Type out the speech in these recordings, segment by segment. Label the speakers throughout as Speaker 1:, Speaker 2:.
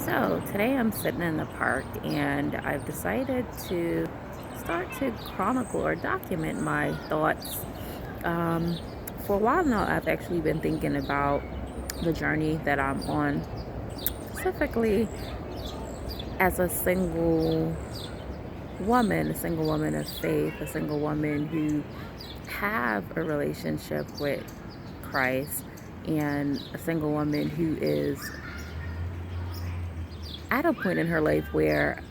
Speaker 1: So today I'm sitting in the park and I've decided to start to chronicle or document my thoughts. Um, for a while now, I've actually been thinking about the journey that I'm on, specifically as a single woman of faith, a single woman who have a relationship with Christ, and a single woman who is at a point in her life where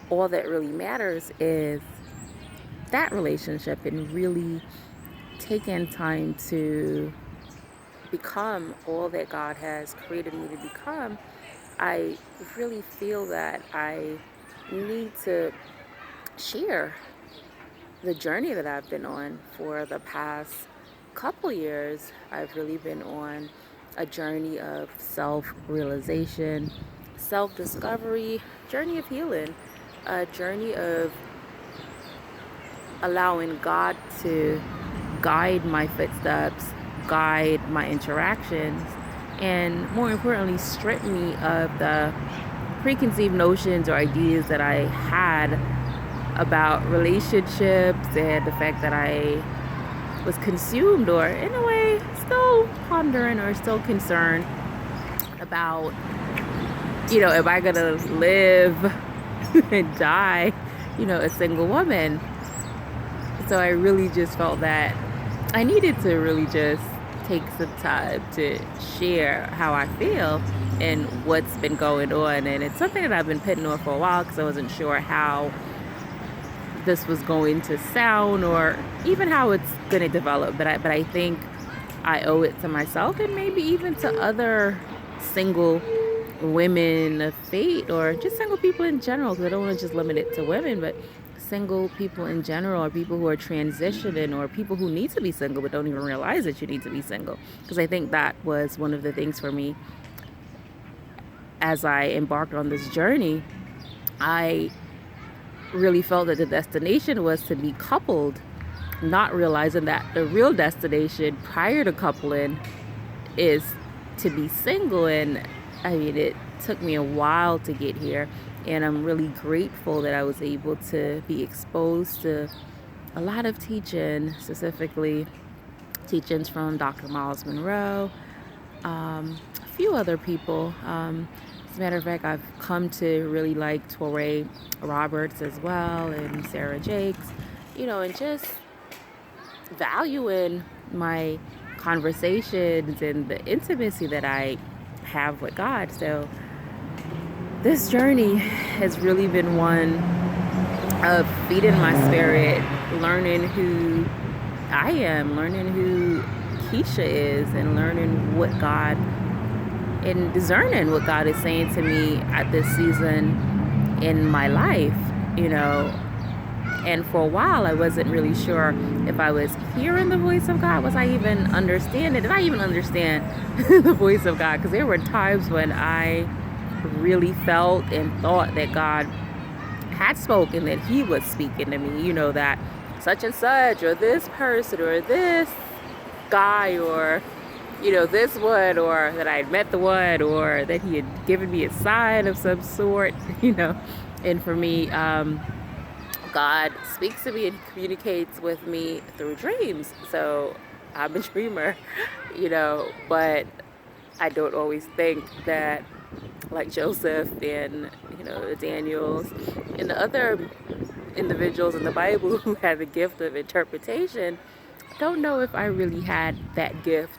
Speaker 1: all that really matters is that relationship and really taking time to become all that God has created me to become. I really feel that I need to share the journey that I've been on for the past couple years. I've really been on a journey of self-realization, self-discovery, journey of healing, a journey of allowing God to guide my footsteps, guide my interactions, and more importantly, strip me of the preconceived notions or ideas that I had about relationships and the fact that I was consumed or, in a way, still pondering or still concerned about, am I going to live and die, a single woman? So I really just felt that I needed to really just take some time to share how I feel and what's been going on. And it's something that I've been putting on for a while because I wasn't sure how this was going to sound or even how it's going to develop. But I think I owe it to myself and maybe even to other single women of faith or just single people in general, because I don't want to just limit it to women, but single people in general, or people who are transitioning, or people who need to be single but don't even realize that you need to be single. Because I think that was one of the things for me as I embarked on this journey. I really felt that the destination was to be coupled, not realizing that the real destination prior to coupling is to be single. And I mean, it took me a while to get here, and I'm really grateful that I was able to be exposed to a lot of teaching, specifically teachings from Dr. Miles Monroe, a few other people. As a matter of fact, I've come to really like Torrey Roberts as well, and Sarah Jakes, and just valuing my conversations and the intimacy that I have with God. So this journey has really been one of feeding my spirit, learning who I am, learning who Keisha is, and learning what God, and discerning what God is saying to me at this season in my life, And for a while, I wasn't really sure if I was hearing the voice of God. Was I even understanding? Did I even understand the voice of God? Because there were times when I really felt and thought that God had spoken, that he was speaking to me, that such and such, or this person, or this guy, or, this one, or that I had met the one, or that he had given me a sign of some sort, And for me, God speaks to me and he communicates with me through dreams. So I'm a dreamer, but I don't always think that, like Joseph and, the Daniels and the other individuals in the Bible who had the gift of interpretation, don't know if I really had that gift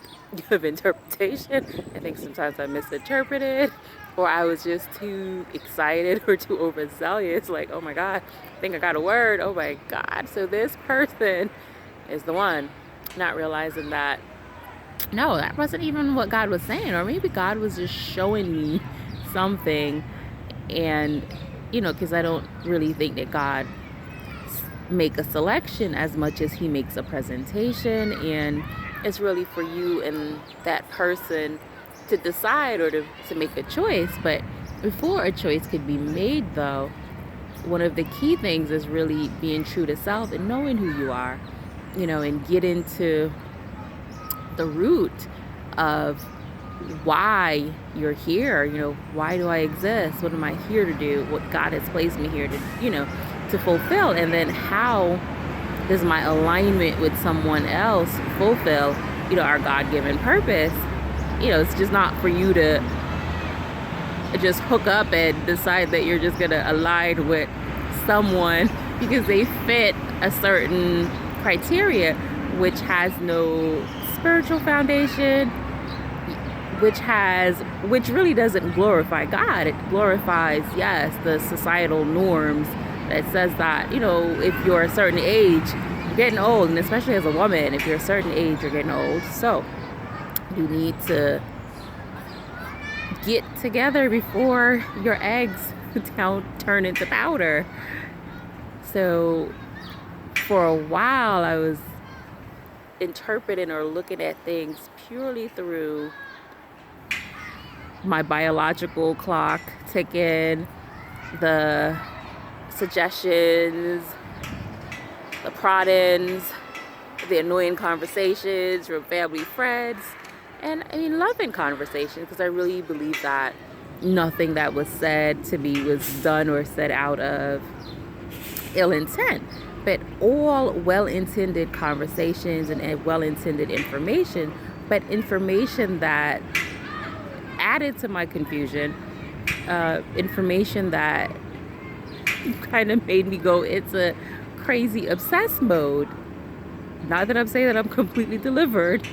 Speaker 1: of interpretation. I think sometimes I misinterpreted, or I was just too excited or too overzealous, like, oh my God, I think I got a word, oh my God, so this person is the one, not realizing that, no, that wasn't even what God was saying, or maybe God was just showing me something. And, because I don't really think that God make a selection as much as he makes a presentation, and it's really for you and that person to decide or to make a choice. But before a choice could be made, though, one of the key things is really being true to self and knowing who you are, and get into the root of why you're here. Why do I exist? What am I here to do? What God has placed me here to, to fulfill. And then how does my alignment with someone else fulfill, our God-given purpose? It's just not for you to just hook up and decide that you're just going to align with someone because they fit a certain criteria, which has no spiritual foundation, which really doesn't glorify God. It glorifies, yes, the societal norms that says that, if you're a certain age, you're getting old, and especially as a woman, if you're a certain age, you're getting old. So you need to get together before your eggs turn into powder. So for a while, I was interpreting or looking at things purely through my biological clock ticking, the suggestions, the proddings, the annoying conversations from family, friends, and loving conversations, because I really believe that nothing that was said to me was done or said out of ill intent, but all well-intended conversations and well-intended information, but information that added to my confusion, information that kind of made me go into crazy obsessed mode. Not that I'm saying that I'm completely delivered.